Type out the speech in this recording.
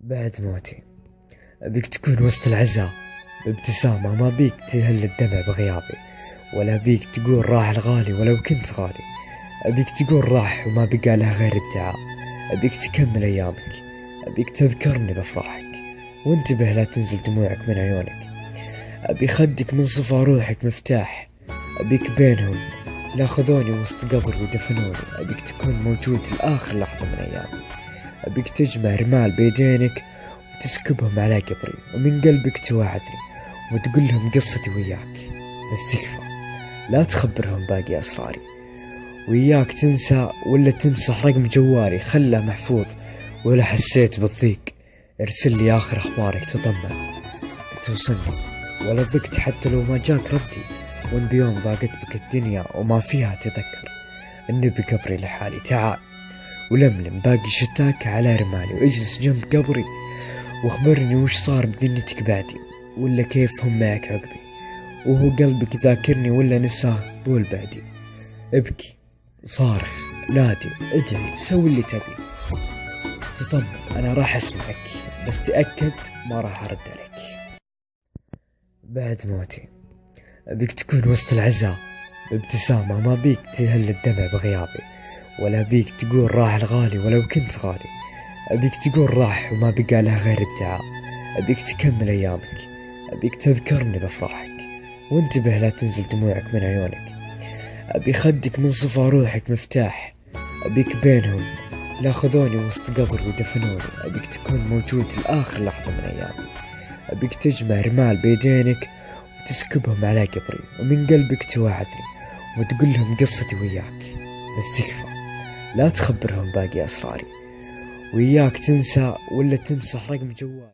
بعد موتي أبيك تكون وسط العزاء بابتسامة، ما بيك تهل الدمع بغيابي، ولا بيك تقول راح الغالي ولو كنت غالي. أبيك تقول راح وما بقى له غير ادعاء. أبيك تكمل أيامك، أبيك تذكرني بأفراحك، وانتبه لا تنزل دموعك من عيونك. أبي خدك من صفا روحك مفتاح، أبيك بينهم لا خذوني وسط قبر ودفنوني. أبيك تكون موجود لآخر لحظة من أيامي. أبيك تجمع رمال بيدينك وتسكبهم على قبري، ومن قلبك توعدني وتقول لهم قصتي وياك. بس تكفى لا تخبرهم باقي أسراري، وياك تنسى ولا تمسح رقم جوالي خله محفوظ. ولا حسيت بالضيق ارسل لي آخر أخبارك تطمن توصلني، ولا ضقت حتى لو ما جاك ردي. وان بيوم ضاقت بك الدنيا وما فيها تذكر اني بقبري لحالي. تعال ولملم باقي شتاك على رمالي، واجلس جنب قبري واخبرني وش صار بدنيتك بعدي، ولا كيف هم معك عقبي. وهو قلبك ذاكرني ولا نساه طول بعدي. ابكي صارخ نادي ادعي سوي اللي تبي، تطمن انا راح اسمعك، بس تأكد ما راح ارد عليك. بعد موتي أبيك تكون وسط العزاء بابتسامة، ما بيك تهل الدمع بغيابي، ولا بيك تقول راح الغالي ولو كنت غالي. أبيك تقول راح وما بقى له غير ادعاء. أبيك تكمل أيامك، أبيك تذكرني بأفراحك، وانتبه لا تنزل دموعك من عيونك. أبي خدك من صفا روحك مفتاح، أبيك بينهم لا خذوني وسط قبر ودفنوني. أبيك تكون موجود لآخر لحظة من أيامي. أبيك تجمع رمال بيدينك وتسكبهم على قبري، ومن قلبك توعدني وتقول لهم قصتي وياك. بس تكفى لا تخبرهم باقي أسراري، وياك تنسى ولا تمسح رقم جوالي.